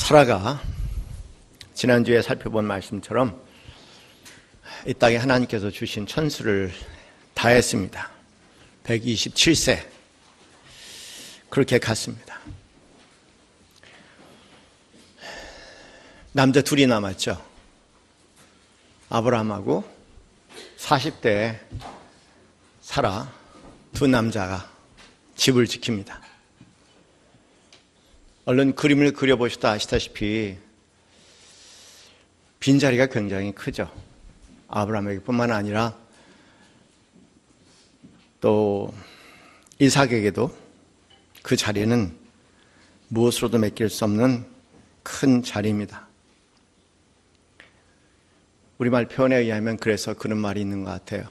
사라가 지난주에 살펴본 말씀처럼 이 땅에 하나님께서 주신 천수를 다했습니다. 127세 그렇게 갔습니다. 남자 둘이 남았죠. 아브라함하고 40대에 사라 두 남자가 집을 지킵니다. 얼른 그림을 그려보셔도 아시다시피 빈자리가 굉장히 크죠. 아브라함에게 뿐만 아니라 또 이삭에게도 그 자리는 무엇으로도 맡길 수 없는 큰 자리입니다. 우리말 표현에 의하면 그래서 그런 말이 있는 것 같아요.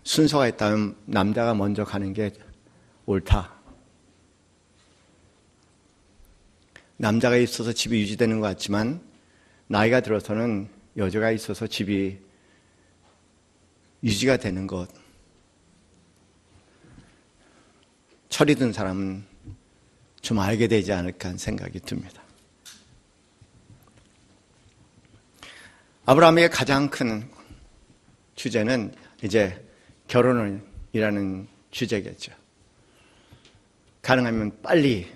순서가 있다면 남자가 먼저 가는 게 옳다. 남자가 있어서 집이 유지되는 것 같지만 나이가 들어서는 여자가 있어서 집이 유지가 되는 것. 철이 든 사람은 좀 알게 되지 않을까 하는 생각이 듭니다. 아브라함에게 가장 큰 주제는 이제 결혼이라는 주제겠죠. 가능하면 빨리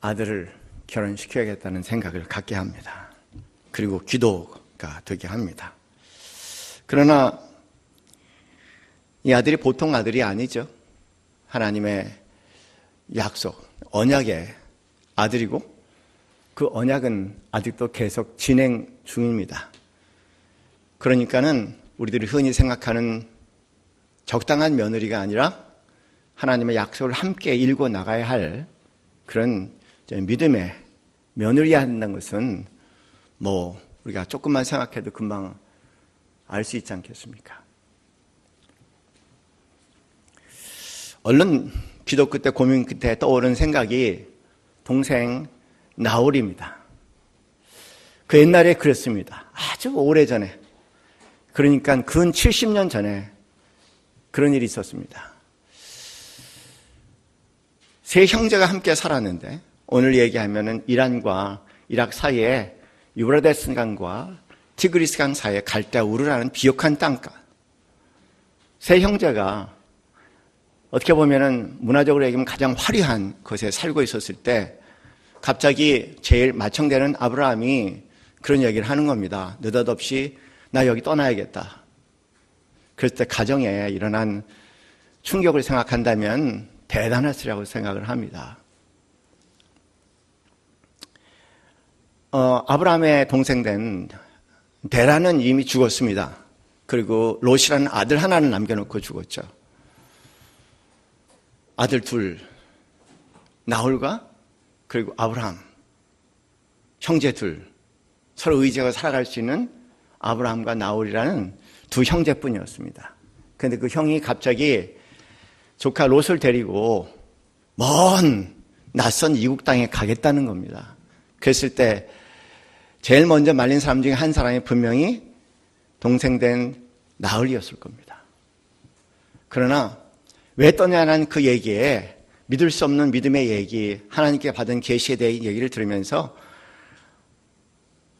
아들을 결혼시켜야겠다는 생각을 갖게 합니다. 그리고 기도가 되게 합니다. 그러나 이 아들이 보통 아들이 아니죠. 하나님의 약속, 언약의 아들이고 그 언약은 아직도 계속 진행 중입니다. 그러니까는 우리들이 흔히 생각하는 적당한 며느리가 아니라 하나님의 약속을 함께 일궈 나가야 할 그런 믿음의 며느리야 한다는 것은 우리가 조금만 생각해도 금방 알 수 있지 않겠습니까? 얼른 기도 끝에 고민 끝에 떠오른 생각이 동생 나홀입니다. 그 옛날에 그랬습니다. 아주 오래전에, 그러니까 근 70년 전에 그런 일이 있었습니다. 세 형제가 함께 살았는데 오늘 얘기하면은 이란과 이락 사이에 유브라데스 강과 티그리스 강 사이에 갈대우르라는 비옥한 땅가. 세 형제가 어떻게 보면은 문화적으로 얘기하면 가장 화려한 곳에 살고 있었을 때 갑자기 제일 맏형되는 아브라함이 그런 얘기를 하는 겁니다. 느닷없이 나 여기 떠나야겠다. 그럴 때 가정에 일어난 충격을 생각한다면 대단했으리라고 생각을 합니다. 아브라함의 동생된 데라는 이미 죽었습니다. 그리고 롯이라는 아들 하나는 남겨놓고 죽었죠. 아들 둘, 나홀과 그리고 아브라함, 형제 둘, 서로 의지하고 살아갈 수 있는 아브라함과 나홀이라는 두 형제뿐이었습니다. 그런데 그 형이 갑자기 조카 롯을 데리고 먼 낯선 이국 땅에 가겠다는 겁니다. 그랬을 때 제일 먼저 말린 사람 중에 한 사람이 분명히 동생된 나홀이었을 겁니다. 그러나 왜 떠냐는 그 얘기에 믿을 수 없는 믿음의 얘기, 하나님께 받은 계시에 대해 얘기를 들으면서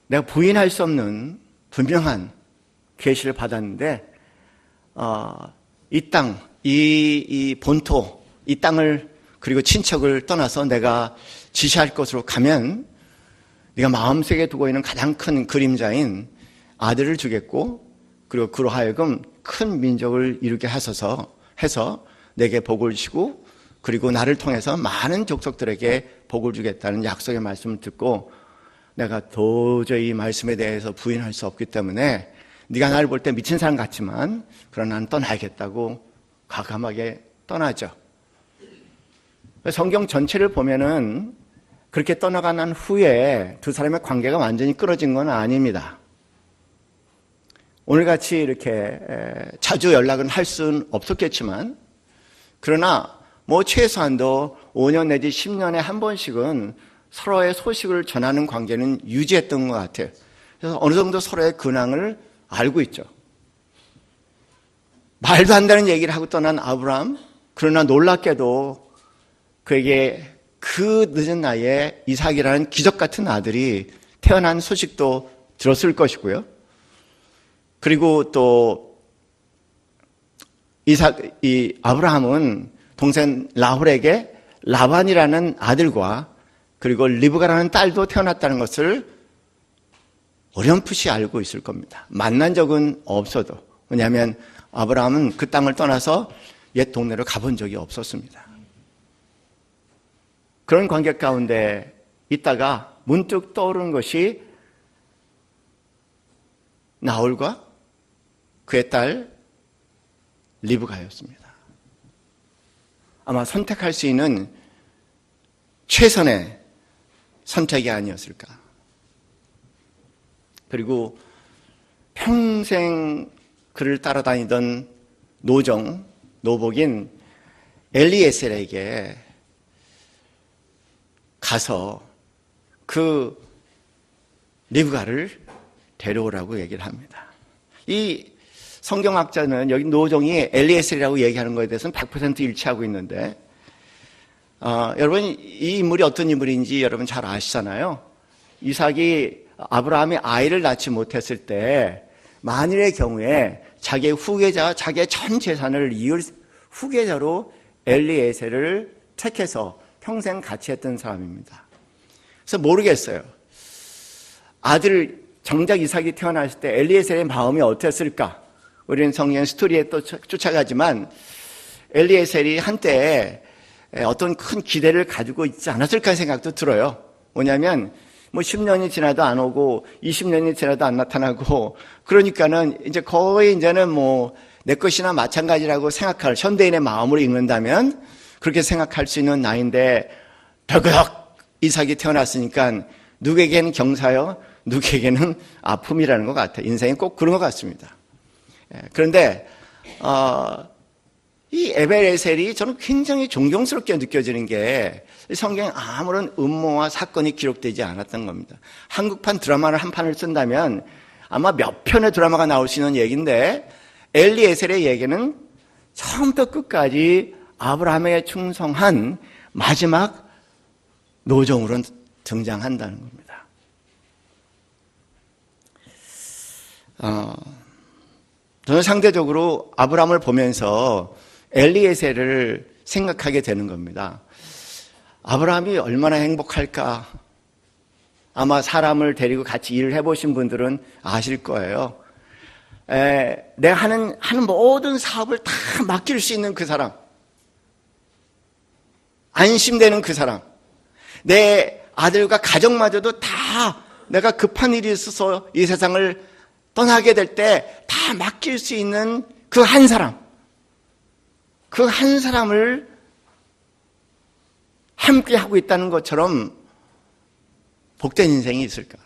내가 부인할 수 없는 분명한 계시를 받았는데 이 땅, 이 본토, 이 땅을 그리고 친척을 떠나서 내가 지시할 곳으로 가면 네가 마음속에 두고 있는 가장 큰 그림자인 아들을 주겠고 그리고 그로 하여금 큰 민족을 이루게 하소서 해서 내게 복을 주시고 그리고 나를 통해서 많은 족속들에게 복을 주겠다는 약속의 말씀을 듣고 내가 도저히 이 말씀에 대해서 부인할 수 없기 때문에 네가 나를 볼 때 미친 사람 같지만 그러나 나는 떠나야겠다고 과감하게 떠나죠. 성경 전체를 보면은 그렇게 떠나간 후에 두 사람의 관계가 완전히 끊어진 건 아닙니다. 오늘같이 이렇게 자주 연락은 할 수는 없었겠지만 그러나 최소한도 5년 내지 10년에 한 번씩은 서로의 소식을 전하는 관계는 유지했던 것 같아요. 그래서 어느 정도 서로의 근황을 알고 있죠. 말도 안 되는 얘기를 하고 떠난 아브라함, 그러나 놀랍게도 그에게 그 늦은 나이에 이삭이라는 기적 같은 아들이 태어난 소식도 들었을 것이고요. 그리고 또 아브라함은 동생 라헬에게 라반이라는 아들과 그리고 리브가라는 딸도 태어났다는 것을 어렴풋이 알고 있을 겁니다. 만난 적은 없어도. 왜냐하면 아브라함은 그 땅을 떠나서 옛 동네로 가본 적이 없었습니다. 그런 관계 가운데 있다가 문득 떠오르는 것이 나홀과 그의 딸 리브가였습니다. 아마 선택할 수 있는 최선의 선택이 아니었을까. 그리고 평생 그를 따라다니던 노복인 엘리에셀에게 가서 그 리브가를 데려오라고 얘기를 합니다. 이 성경학자는 여기 노종이 엘리에셀이라고 얘기하는 것에 대해서는 100% 일치하고 있는데 여러분 이 인물이 어떤 인물인지 여러분 잘 아시잖아요. 이삭이 아브라함이 아이를 낳지 못했을 때 만일의 경우에 자기의 후계자, 자기의 전 재산을 이을 후계자로 엘리에셀을 택해서 평생 같이 했던 사람입니다. 그래서 모르겠어요. 아들 정작 이삭이 태어났을 때 엘리에셀의 마음이 어땠을까? 우리는 성경 스토리에 또 쫓아가지만 엘리에셀이 한때 어떤 큰 기대를 가지고 있지 않았을까 생각도 들어요. 뭐냐면 10년이 지나도 안 오고 20년이 지나도 안 나타나고 그러니까는 이제는 내 것이나 마찬가지라고 생각할 현대인의 마음으로 읽는다면 그렇게 생각할 수 있는 나이인데 덜그덕 이삭이 태어났으니까 누구에게는 경사요, 누구에게는 아픔이라는 것 같아요. 인생이 꼭 그런 것 같습니다. 그런데 이 에벨에셀이 저는 굉장히 존경스럽게 느껴지는 게 성경에 아무런 음모와 사건이 기록되지 않았던 겁니다. 한국판 드라마를 한 판을 쓴다면 아마 몇 편의 드라마가 나올 수 있는 얘기인데 엘리에셀의 얘기는 처음부터 끝까지 아브라함에게 충성한 마지막 노종으로 등장한다는 겁니다. 저는 상대적으로 아브라함을 보면서 엘리에셀을 생각하게 되는 겁니다. 아브라함이 얼마나 행복할까? 아마 사람을 데리고 같이 일을 해보신 분들은 아실 거예요. 내가 하는 모든 사업을 다 맡길 수 있는 그 사람. 안심되는 그 사람. 내 아들과 가정마저도 다 내가 급한 일이 있어서 이 세상을 떠나게 될 때 다 맡길 수 있는 그 한 사람. 그 한 사람을 함께 하고 있다는 것처럼 복된 인생이 있을까?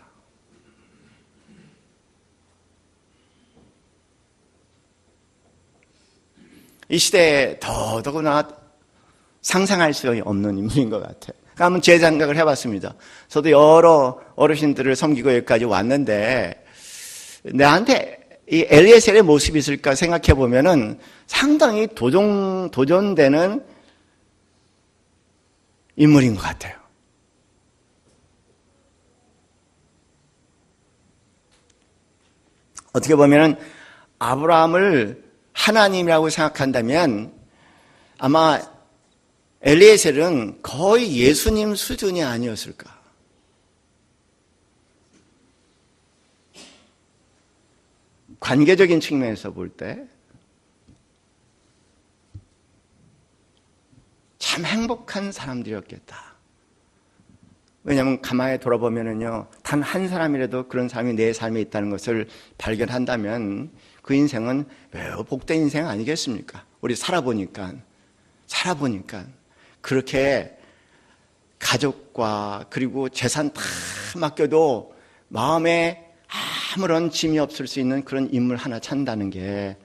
이 시대에 더더구나 상상할 수 없는 인물인 것 같아요. 그러니까 한번 제 생각을 해봤습니다. 저도 여러 어르신들을 섬기고 여기까지 왔는데 나한테 이 엘리에셀의 모습이 있을까 생각해 보면은 상당히 도전되는 인물인 것 같아요. 어떻게 보면은 아브라함을 하나님이라고 생각한다면 아마 엘리에셀은 거의 예수님 수준이 아니었을까. 관계적인 측면에서 볼 때 참 행복한 사람들이었겠다. 왜냐하면 가만히 돌아보면은요, 단 한 사람이라도 그런 사람이 내 삶에 있다는 것을 발견한다면 그 인생은 매우 복된 인생 아니겠습니까? 우리 살아보니까 그렇게 가족과 그리고 재산 다 맡겨도 마음에 아무런 짐이 없을 수 있는 그런 인물 하나 찾는다는 게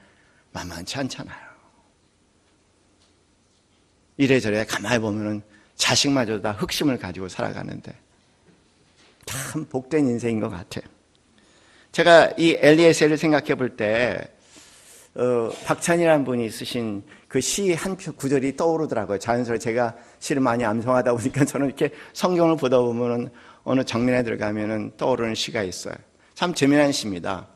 만만치 않잖아요. 이래저래 가만히 보면은 자식마저 다 흑심을 가지고 살아가는데 참 복된 인생인 것 같아요. 제가 이 엘리에셀을 생각해 볼 때 박찬이라는 분이 쓰신 그 시 한 구절이 떠오르더라고요. 자연스레 제가 시를 많이 암송하다 보니까 저는 이렇게 성경을 보다 보면은 어느 장면에 들어가면은 떠오르는 시가 있어요. 참 재미난 시입니다.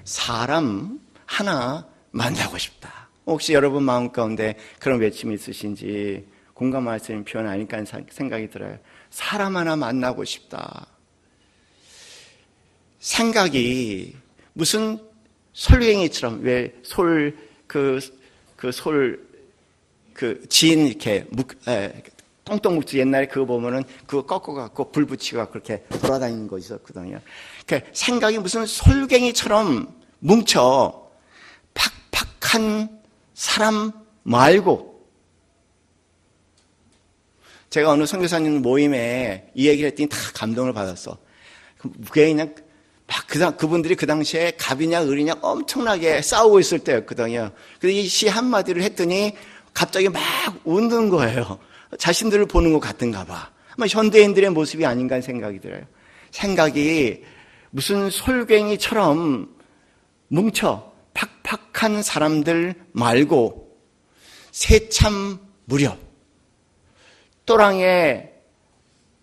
사람 하나 만나고 싶다. 혹시 여러분 마음 가운데 그런 외침이 있으신지 공감할 수 있는 표현 아닐까 하는 생각이 들어요. 사람 하나 만나고 싶다. 생각이 무슨 솔갱이처럼 왜 진 이렇게 똥똥묵지 옛날에 그거 보면은 그거 꺾어갖고 불 붙이고 그렇게 돌아다니는 거 있었거든요. 그러니까 생각이 무슨 솔갱이처럼 뭉쳐 팍팍한 사람 말고 제가 어느 선교사님 모임에 이 얘기를 했더니 다 감동을 받았어. 그게 그냥 막 그분들이 그 당시에 갑이냐 을이냐 엄청나게 싸우고 있을 때였거든요. 근데 이 시 한마디를 했더니 갑자기 막 웃는 거예요. 자신들을 보는 것 같은가 봐. 아마 현대인들의 모습이 아닌가 하는 생각이 들어요. 생각이 무슨 솔갱이처럼 뭉쳐 팍팍한 사람들 말고 새참 무렵 또랑에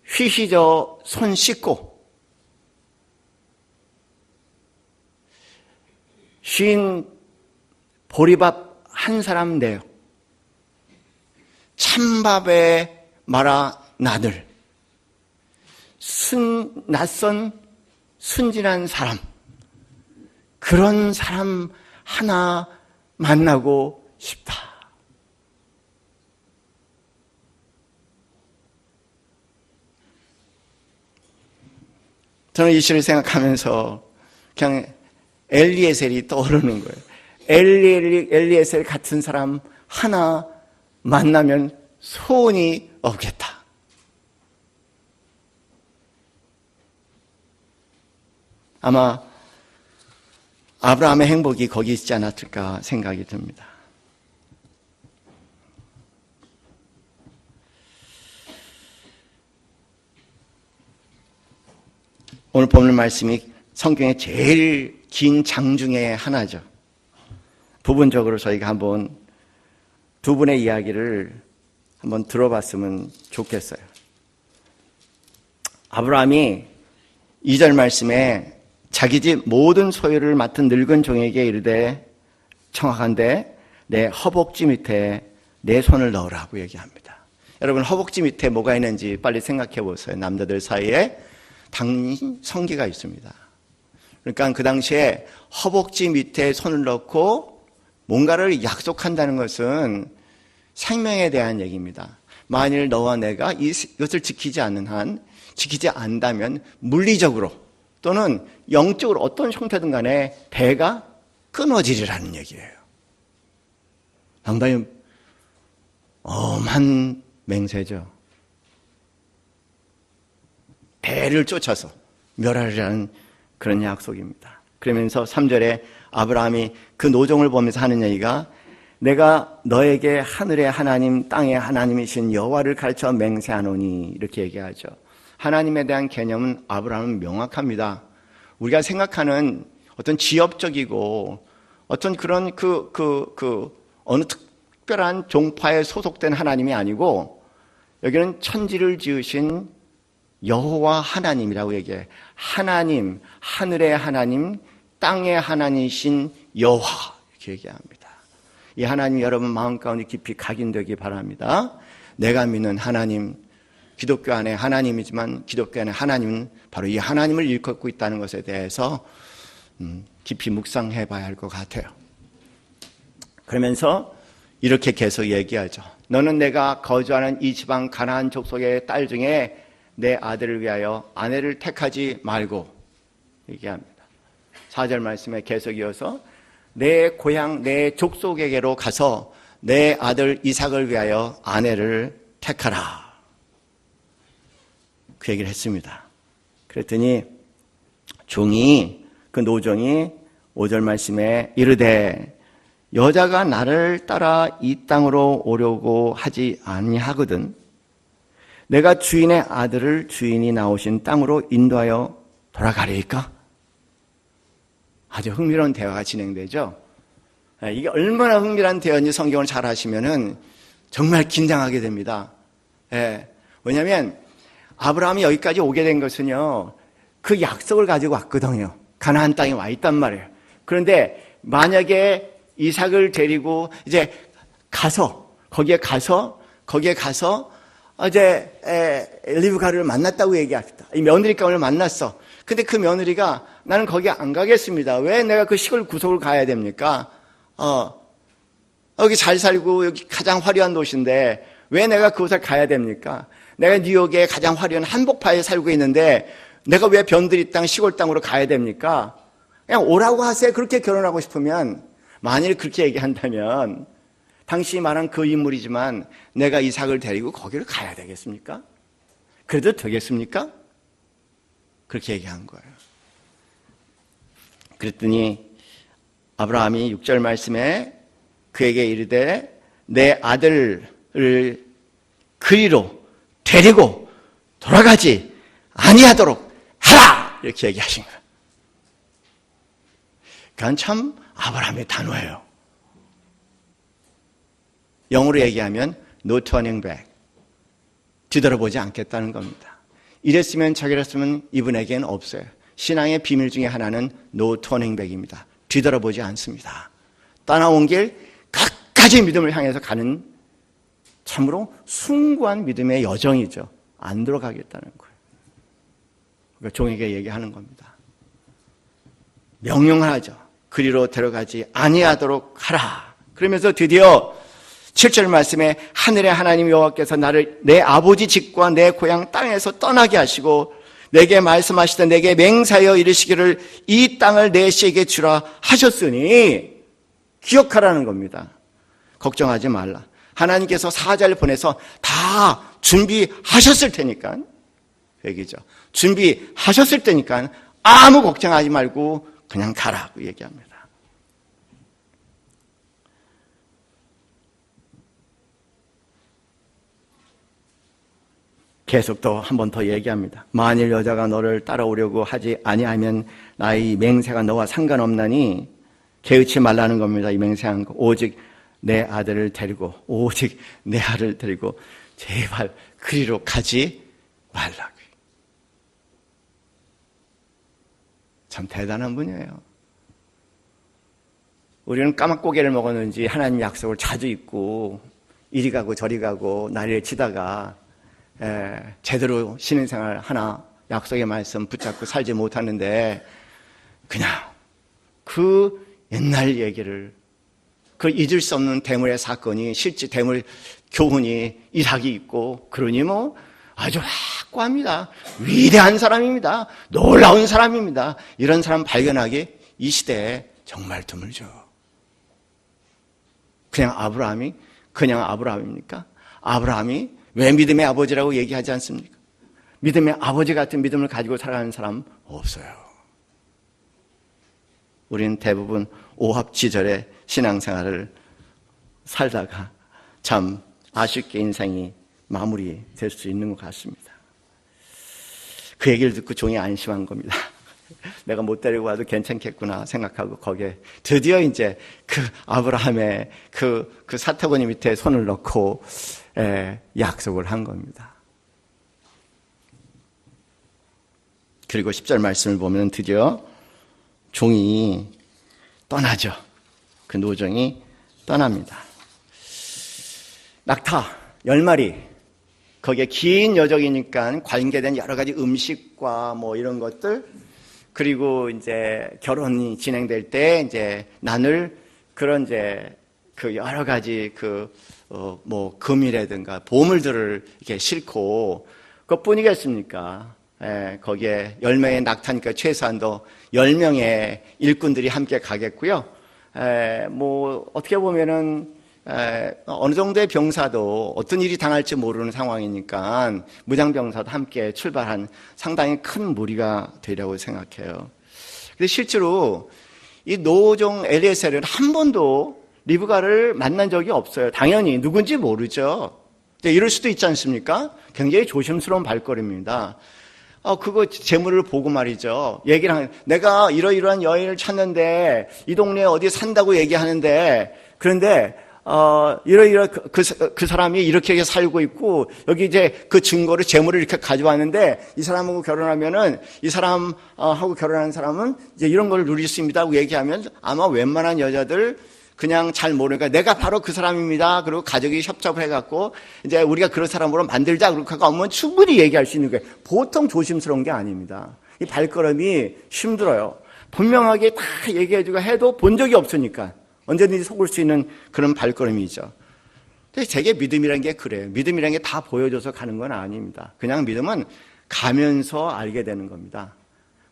휘휘저 손 씻고 쉰 보리밥 한 사람 내요. 찬밥에 말아 나들 낯선 순진한 사람 그런 사람 하나 만나고 싶다. 저는 이 시를 생각하면서 그냥 엘리에셀이 떠오르는 거예요. 엘리에셀 같은 사람 하나 만나면 소원이 없겠다. 아마 아브라함의 행복이 거기 있지 않았을까 생각이 듭니다. 오늘 본문 말씀이 성경의 제일 긴 장 중에 하나죠. 부분적으로 저희가 한번 두 분의 이야기를 한번 들어봤으면 좋겠어요. 아브라함이 2절 말씀에 자기 집 모든 소유를 맡은 늙은 종에게 이르되 청하건대 내 허벅지 밑에 내 손을 넣으라고 얘기합니다. 여러분 허벅지 밑에 뭐가 있는지 빨리 생각해 보세요. 남자들 사이에 당연히 성기가 있습니다. 그러니까 그 당시에 허벅지 밑에 손을 넣고 뭔가를 약속한다는 것은 생명에 대한 얘기입니다. 만일 너와 내가 이것을 지키지 않는 한, 지키지 않다면 물리적으로 또는 영적으로 어떤 형태든 간에 배가 끊어지리라는 얘기예요. 상당히 엄한 맹세죠. 배를 쫓아서 멸하리라는 그런 약속입니다. 그러면서 3절에 아브라함이 그 노종을 보면서 하는 얘기가 내가 너에게 하늘의 하나님 땅의 하나님이신 여호와를 가르쳐 맹세하노니 이렇게 얘기하죠. 하나님에 대한 개념은 아브라함은 명확합니다. 우리가 생각하는 어떤 지엽적이고 어떤 그런 어느 특별한 종파에 소속된 하나님이 아니고 여기는 천지를 지으신 여호와 하나님이라고 얘기해요. 하나님, 하늘의 하나님, 땅의 하나님이신 여호와 이렇게 얘기합니다. 이 하나님 여러분 마음 가운데 깊이 각인되기 바랍니다. 내가 믿는 하나님, 기독교 안에 하나님이지만 기독교 안에 하나님은 바로 이 하나님을 일컫고 있다는 것에 대해서 깊이 묵상해 봐야 할 것 같아요. 그러면서 이렇게 계속 얘기하죠. 너는 내가 거주하는 이 지방 가나안 족속의 딸 중에 내 아들을 위하여 아내를 택하지 말고 얘기합니다. 4절 말씀에 계속 이어서 내 고향 내 족속에게로 가서 내 아들 이삭을 위하여 아내를 택하라. 그 얘기를 했습니다. 그랬더니 그 노종이 5절 말씀에 이르되 여자가 나를 따라 이 땅으로 오려고 하지 아니하거든 내가 주인의 아들을 주인이 나오신 땅으로 인도하여 돌아가리까? 아주 흥미로운 대화가 진행되죠. 이게 얼마나 흥미로운 대화인지 성경을 잘 하시면은 정말 긴장하게 됩니다. 왜냐하면 아브라함이 여기까지 오게 된 것은요, 그 약속을 가지고 왔거든요. 가나안 땅에 와 있단 말이에요. 그런데 만약에 이삭을 데리고 이제 거기에 가서 이제 리브가를 만났다고 얘기합니다. 이 며느리 가문을 만났어. 근데 그 며느리가 나는 거기 안 가겠습니다. 왜 내가 그 시골 구석을 가야 됩니까? 여기 잘 살고 여기 가장 화려한 도시인데 왜 내가 그곳을 가야 됩니까? 내가 뉴욕에 가장 화려한 한복파에 살고 있는데 내가 왜 변두리 땅 시골 땅으로 가야 됩니까? 그냥 오라고 하세요. 그렇게 결혼하고 싶으면. 만일 그렇게 얘기한다면 당신이 말한 그 인물이지만 내가 이삭을 데리고 거기를 가야 되겠습니까? 그래도 되겠습니까? 그렇게 얘기한 거예요. 그랬더니 아브라함이 6절 말씀에 그에게 이르되 내 아들을 그리로 데리고 돌아가지 아니하도록 하라! 이렇게 얘기하신 거예요. 그건 참 아브라함의 단어예요. 영어로 얘기하면 no turning back. 뒤돌아보지 않겠다는 겁니다. 이랬으면 저랬으면 이분에게는 없어요. 신앙의 비밀 중에 하나는 no turning back입니다. 뒤돌아보지 않습니다. 떠나온 길 끝까지 믿음을 향해서 가는 참으로 숭고한 믿음의 여정이죠. 안 돌아가겠다는 거예요. 그러니까 종에게 얘기하는 겁니다. 명령하죠. 그리로 데려가지 아니하도록 하라. 그러면서 드디어 7절 말씀에 하늘의 하나님 여호와께서 나를 내 아버지 집과 내 고향 땅에서 떠나게 하시고 내게 말씀하시되 내게 맹세하여 이르시기를 이 땅을 내 씨에게 주라 하셨으니 기억하라는 겁니다. 걱정하지 말라. 하나님께서 사자를 보내서 다 준비하셨을 테니까, 얘기죠. 준비하셨을 테니까 아무 걱정하지 말고 그냥 가라고 얘기합니다. 계속 또 한 번 더 얘기합니다. 만일 여자가 너를 따라오려고 하지 아니하면 나의 맹세가 너와 상관없나니 개의치 말라는 겁니다. 이 맹세한 거. 오직 내 아들을 데리고 제발 그리로 가지 말라고. 참 대단한 분이에요. 우리는 까막고개를 먹었는지 하나님 약속을 자주 잊고 이리 가고 저리 가고 난리를 치다가 제대로 신앙생활 하나 약속의 말씀 붙잡고 살지 못하는데 그냥 그 옛날 얘기를 그 잊을 수 없는 대물의 사건이 실제 대물 교훈이 이삭이 있고 그러니 뭐 아주 확고합니다. 위대한 사람입니다. 놀라운 사람입니다. 이런 사람 발견하기 이 시대에 정말 드물죠. 그냥 아브라함입니까? 아브라함이 왜 믿음의 아버지라고 얘기하지 않습니까? 믿음의 아버지 같은 믿음을 가지고 살아가는 사람 없어요. 우리는 대부분 오합지졸의 신앙생활을 살다가 참 아쉽게 인생이 마무리될 수 있는 것 같습니다. 그 얘기를 듣고 종이 안심한 겁니다. 내가 못 데리고 와도 괜찮겠구나 생각하고 거기에 드디어 이제 그 아브라함의 그 사타구니 밑에 손을 넣고 약속을 한 겁니다. 그리고 10절 말씀을 보면 드디어 종이 떠나죠. 그 노정이 떠납니다. 낙타 10마리, 거기에 긴 여정이니까 관계된 여러 가지 음식과 뭐 이런 것들, 그리고 이제 결혼이 진행될 때 이제 나눌 그런 이제 그 여러 가지 뭐 금이라든가 보물들을 이렇게 싣고 그것뿐이겠습니까? 거기에 10명의 낙타니까 최소한도 10명의 일꾼들이 함께 가겠고요. 뭐 어떻게 보면은 어느 정도의 병사도 어떤 일이 당할지 모르는 상황이니까 무장병사도 함께 출발한 상당히 큰 무리가 되리라고 생각해요. 근데 실제로 이 노종 엘리에셀은 한 번도 리브가를 만난 적이 없어요. 당연히 누군지 모르죠. 이럴 수도 있지 않습니까? 굉장히 조심스러운 발걸음입니다. 그거 재물을 보고 말이죠. 내가 이러이러한 여인을 찾는데, 이 동네에 어디 산다고 얘기하는데, 그런데, 그 사람이 이렇게 살고 있고, 여기 이제 그 증거를, 재물을 이렇게 가져왔는데, 이 사람하고 결혼하면은, 이 사람하고 결혼한 사람은 이제 이런 걸 누릴 수 있습니다 하고 얘기하면 아마 웬만한 여자들 그냥 잘 모르니까 내가 바로 그 사람입니다. 그리고 가족이 협잡을 해갖고 이제 우리가 그런 사람으로 만들자. 그렇게 하면 충분히 얘기할 수 있는 거예요. 보통 조심스러운 게 아닙니다. 이 발걸음이 힘들어요. 분명하게 다 얘기해주고 해도 본 적이 없으니까 언제든지 속을 수 있는 그런 발걸음이죠. 근데 제게 믿음이라는 게 그래요. 믿음이라는 게 다 보여줘서 가는 건 아닙니다. 그냥 믿음은 가면서 알게 되는 겁니다.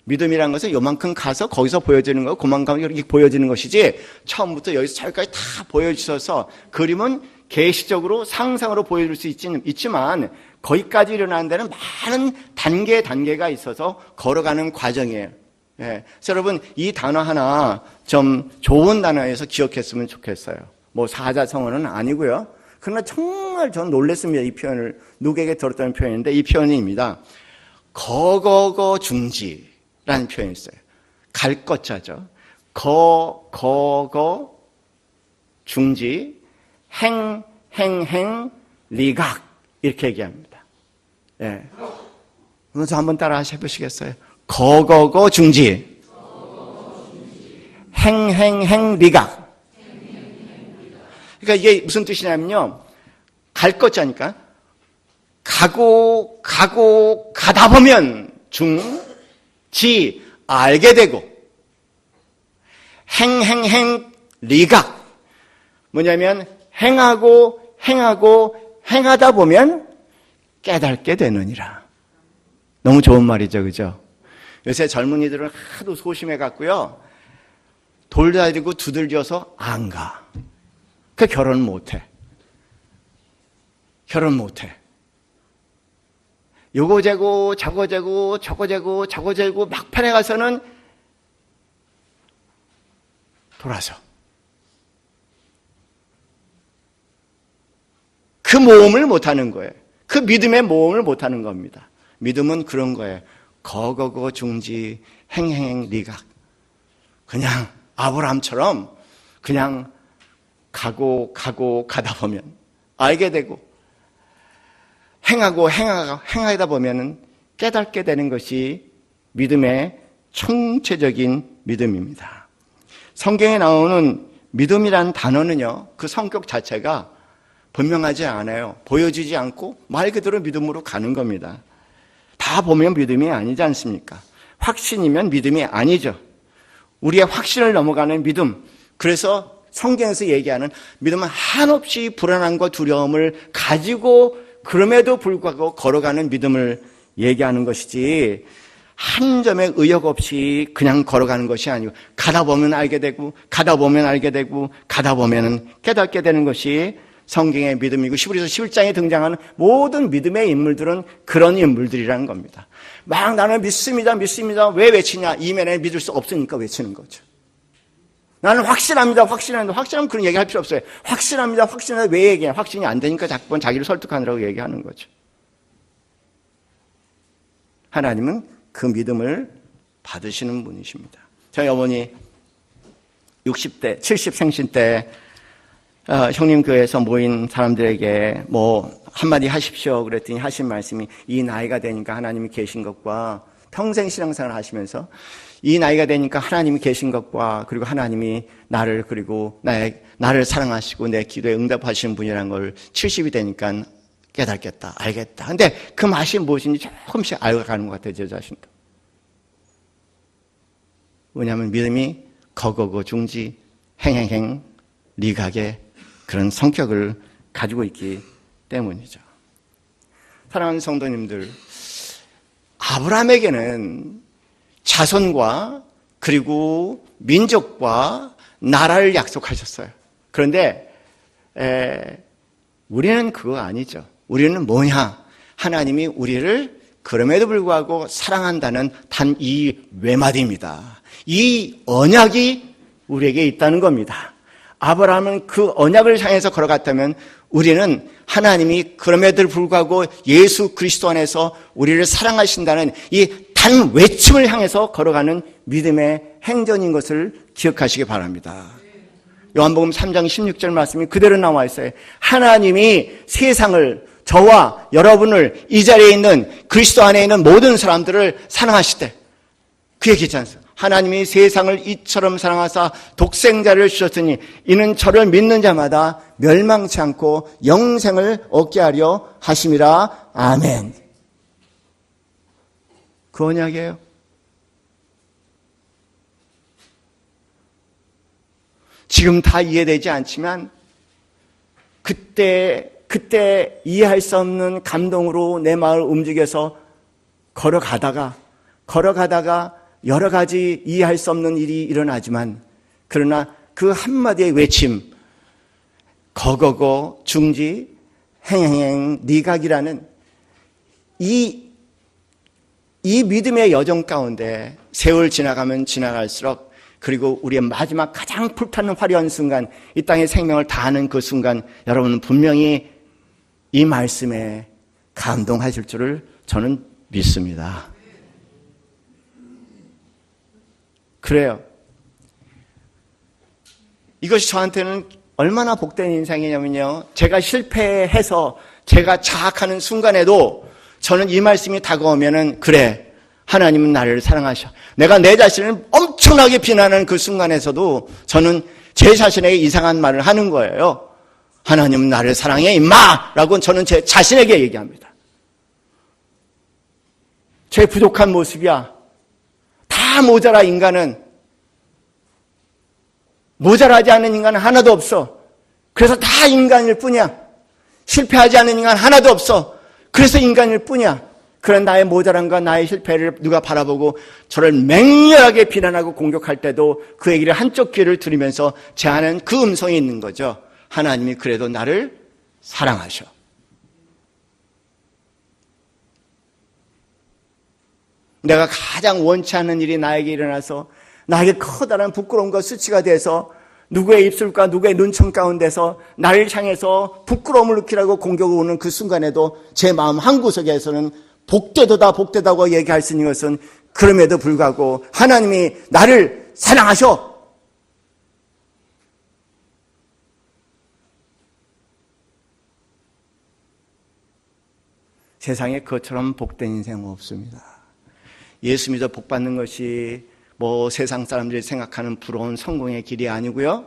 믿음이라는 것은 요만큼 가서 거기서 보여지는 거, 그만큼 이렇게 보여지는 것이지 처음부터 여기서 저기까지 다 보여주셔서 그림은 계시적으로 상상으로 보여줄 수 있지만 거기까지 일어나는 데는 많은 단계가 있어서 걸어가는 과정이에요. 예. 그래서 여러분 이 단어 하나 좀 좋은 단어에서 기억했으면 좋겠어요. 뭐 사자성어는 아니고요. 그러나 정말 전 놀랐습니다. 이 표현을 누구에게 들었다는 표현인데 이 표현입니다. 거거거 중지 라는 표현이 있어요. 갈 것자죠. 거거 중지 행 리각 이렇게 얘기합니다. 예. 먼저 한번 따라 해보시겠어요? 거거 중지 행 리각. 그러니까 이게 무슨 뜻이냐면요. 갈 것자니까 가다 보면 알게 되고 리각 뭐냐면 행하다 보면 깨닫게 되느니라. 너무 좋은 말이죠, 그죠? 요새 젊은이들은 하도 소심해 갖고요 돌다리고 두들겨서 안 가. 그 결혼 못해. 요거 재고 저거 재고 막판에 가서는 돌아서 그 모험을 못하는 거예요. 그 믿음의 모험을 못하는 겁니다. 믿음은 그런 거예요. 거거거 중지 행 리각. 그냥 아브라함처럼 그냥 가다 보면 알게 되고 행하다 보면은 깨닫게 되는 것이 믿음의 총체적인 믿음입니다. 성경에 나오는 믿음이라는 단어는요, 그 성격 자체가 분명하지 않아요. 보여지지 않고 말 그대로 믿음으로 가는 겁니다. 다 보면 믿음이 아니지 않습니까? 확신이면 믿음이 아니죠. 우리의 확신을 넘어가는 믿음. 그래서 성경에서 얘기하는 믿음은 한없이 불안함과 두려움을 가지고 그럼에도 불구하고 걸어가는 믿음을 얘기하는 것이지 한 점의 의욕 없이 그냥 걸어가는 것이 아니고 가다 보면 알게 되고 가다 보면은 깨닫게 되는 것이 성경의 믿음이고 히브리서 11장에 등장하는 모든 믿음의 인물들은 그런 인물들이라는 겁니다. 막 나는 믿습니다. 왜 외치냐? 이면에 믿을 수 없으니까 외치는 거죠. 나는 확신합니다. 확신하면 그런 얘기할 필요 없어요. 확신합니다. 왜 얘기해? 확신이 안 되니까 자꾸만 자기를 설득하느라고 얘기하는 거죠. 하나님은 그 믿음을 받으시는 분이십니다. 저희 어머니 60대, 70 생신 때 형님 교회에서 모인 사람들에게 뭐 한마디 하십시오 그랬더니 하신 말씀이 이 나이가 되니까 하나님이 계신 것과 평생 신앙생활을 하시면서 이 나이가 되니까 하나님이 계신 것과 그리고 하나님이 나를 사랑하시고 내 기도에 응답하시는 분이라는 걸 70이 되니까 깨닫겠다, 알겠다. 근데 그 맛이 무엇인지 조금씩 알아가는 것 같아요, 제 자신도. 왜냐하면 믿음이 거거거 중지 행 리각의 그런 성격을 가지고 있기 때문이죠. 사랑하는 성도님들, 아브라함에게는 자손과 그리고 민족과 나라를 약속하셨어요. 그런데 우리는 그거 아니죠. 우리는 뭐냐? 하나님이 우리를 그럼에도 불구하고 사랑한다는 단 이 외마디입니다. 이 언약이 우리에게 있다는 겁니다. 아브라함은 그 언약을 향해서 걸어갔다면 우리는 하나님이 그럼에도 불구하고 예수 그리스도 안에서 우리를 사랑하신다는 이 단 외침을 향해서 걸어가는 믿음의 행전인 것을 기억하시기 바랍니다. 요한복음 3장 16절 말씀이 그대로 나와 있어요. 하나님이 세상을, 저와 여러분을, 이 자리에 있는 그리스도 안에 있는 모든 사람들을 사랑하시되, 그 얘기지 않습니까? 하나님이 세상을 이처럼 사랑하사 독생자를 주셨으니 이는 저를 믿는 자마다 멸망치 않고 영생을 얻게 하려 하심이라. 아멘. 그 언약이에요. 지금 다 이해되지 않지만 그때 이해할 수 없는 감동으로 내 마음을 움직여서 걸어가다가 여러 가지 이해할 수 없는 일이 일어나지만, 그러나 그 한마디의 외침, 거거거 중지 행행행 니각이라는 이 믿음의 여정 가운데 세월 지나가면 지나갈수록, 그리고 우리의 마지막 가장 불타는 화려한 순간, 이 땅의 생명을 다하는 그 순간, 여러분은 분명히 이 말씀에 감동하실 줄을 저는 믿습니다. 그래요. 이것이 저한테는 얼마나 복된 인생이냐면요, 제가 실패해서 제가 자학하는 순간에도 저는 이 말씀이 다가오면은, 그래, 하나님은 나를 사랑하셔. 내가 내 자신을 엄청나게 비난하는 그 순간에서도 저는 제 자신에게 이상한 말을 하는 거예요. 하나님은 나를 사랑해 임마! 라고 저는 제 자신에게 얘기합니다. 제 부족한 모습이야. 다 모자라. 인간은 모자라지 않는 인간은 하나도 없어. 그래서 다 인간일 뿐이야. 실패하지 않는 인간 하나도 없어. 그래서 인간일 뿐이야. 그런 나의 모자람과 나의 실패를 누가 바라보고 저를 맹렬하게 비난하고 공격할 때도 그 얘기를 한쪽 귀를 들으면서 제 안에는 그 음성이 있는 거죠. 하나님이 그래도 나를 사랑하셔. 내가 가장 원치 않는 일이 나에게 일어나서 나에게 커다란 부끄러움과 수치가 돼서 누구의 입술과 누구의 눈총 가운데서 나를 향해서 부끄러움을 느끼라고 공격을 오는 그 순간에도 제 마음 한구석에서는 복되도다 얘기할 수 있는 것은, 그럼에도 불구하고 하나님이 나를 사랑하셔. 세상에 그것처럼 복된 인생은 없습니다. 예수 믿어 복 받는 것이 뭐 세상 사람들이 생각하는 부러운 성공의 길이 아니고요,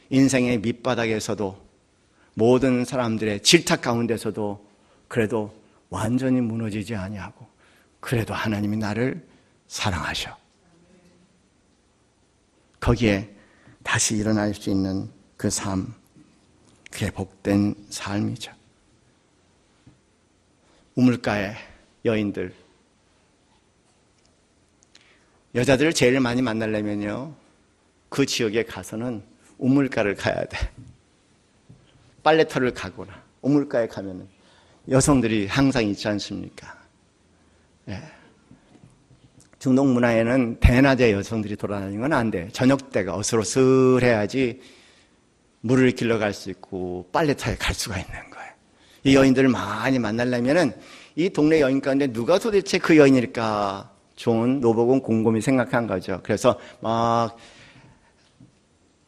인생의 밑바닥에서도 모든 사람들의 질탁 가운데서도 그래도 완전히 무너지지 아니하고, 그래도 하나님이 나를 사랑하셔. 거기에 다시 일어날 수 있는 그 삶, 그게 복된 삶이죠. 우물가의 여인들, 여자들을 제일 많이 만나려면요, 그 지역에 가서는 우물가를 가야 돼. 빨래터를 가거나 우물가에 가면은 여성들이 항상 있지 않습니까? 예. 중동 문화에는 대낮에 여성들이 돌아다니는 건 안 돼. 저녁 때가 어슬어슬해야지 물을 길러갈 수 있고 빨래터에 갈 수가 있는 거예요. 이 여인들을 많이 만나려면은 이 동네 여인 가운데 누가 도대체 그 여인일까? 좋은 노복은 곰곰이 생각한 거죠. 그래서 막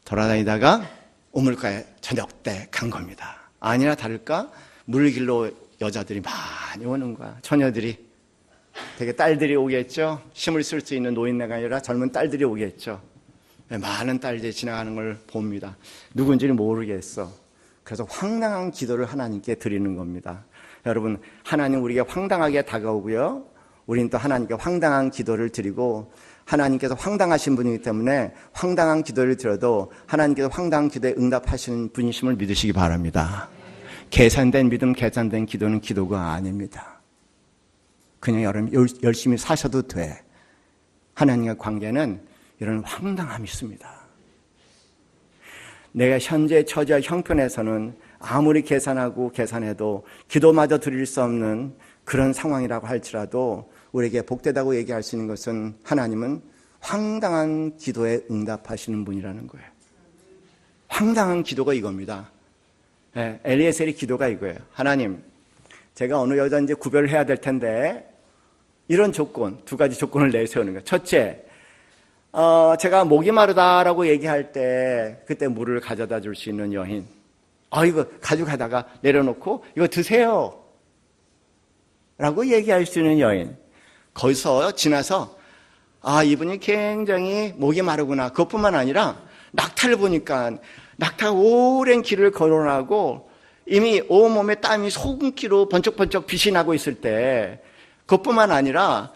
돌아다니다가 우물가에 저녁 때 간 겁니다. 아니나 다를까? 물 길러 여자들이 많이 오는 거야. 처녀들이. 되게 딸들이 오겠죠. 힘을 쓸 수 있는 노인네가 아니라 젊은 딸들이 오겠죠. 많은 딸들이 지나가는 걸 봅니다. 누군지는 모르겠어. 그래서 황당한 기도를 하나님께 드리는 겁니다. 여러분, 하나님 우리에게 황당하게 다가오고요, 우리는 또 하나님께 황당한 기도를 드리고, 하나님께서 황당하신 분이기 때문에 황당한 기도를 드려도 하나님께서 황당한 기도에 응답하시는 분이심을 믿으시기 바랍니다. 계산된 믿음, 계산된 기도는 기도가 아닙니다. 그냥 여러분 열심히 사셔도 돼. 하나님과 관계는 이런 황당함이 있습니다. 내가 현재 처지와 형편에서는 아무리 계산하고 계산해도 기도마저 드릴 수 없는 그런 상황이라고 할지라도 우리에게 복되다고 얘기할 수 있는 것은, 하나님은 황당한 기도에 응답하시는 분이라는 거예요. 황당한 기도가 이겁니다. 엘리에셀의 기도가 이거예요. 하나님, 제가 어느 여자인지 구별을 해야 될 텐데 이런 조건, 두 가지 조건을 내세우는 거예요. 첫째, 제가 목이 마르다라고 얘기할 때 그때 물을 가져다 줄 수 있는 여인. 이거 가져가다가 내려놓고 이거 드세요 라고 얘기할 수 있는 여인. 거기서 지나서 이분이 굉장히 목이 마르구나. 그것뿐만 아니라 낙타를 보니까 낙타가 오랜 길을 걸어나고 이미 온몸에 땀이 소금기로 번쩍번쩍 빛이 나고 있을 때 그것뿐만 아니라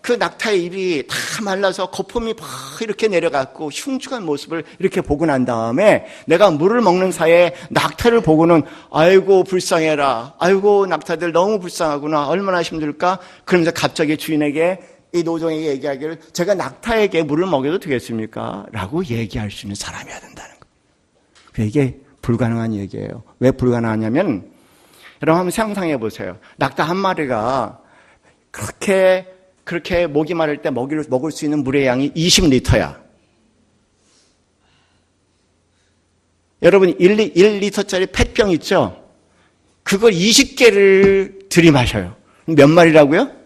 그 낙타의 입이 다 말라서 거품이 막 이렇게 내려갔고 흉측한 모습을 이렇게 보고 난 다음에 내가 물을 먹는 사이에 낙타를 보고는 아이고 불쌍해라. 아이고 낙타들 너무 불쌍하구나. 얼마나 힘들까? 그러면서 갑자기 주인에게 이 노종에게 얘기하기를 제가 낙타에게 물을 먹여도 되겠습니까? 라고 얘기할 수 있는 사람이어야 된다는 거예요. 이게 불가능한 얘기예요. 왜 불가능하냐면 여러분 한번 상상해 보세요. 낙타 한 마리가 그렇게 목이 마를 때 먹을 수 있는 물의 양이 20리터야. 여러분 1리터짜리 펫병 있죠? 그걸 20개를 들이마셔요. 몇 마리라고요?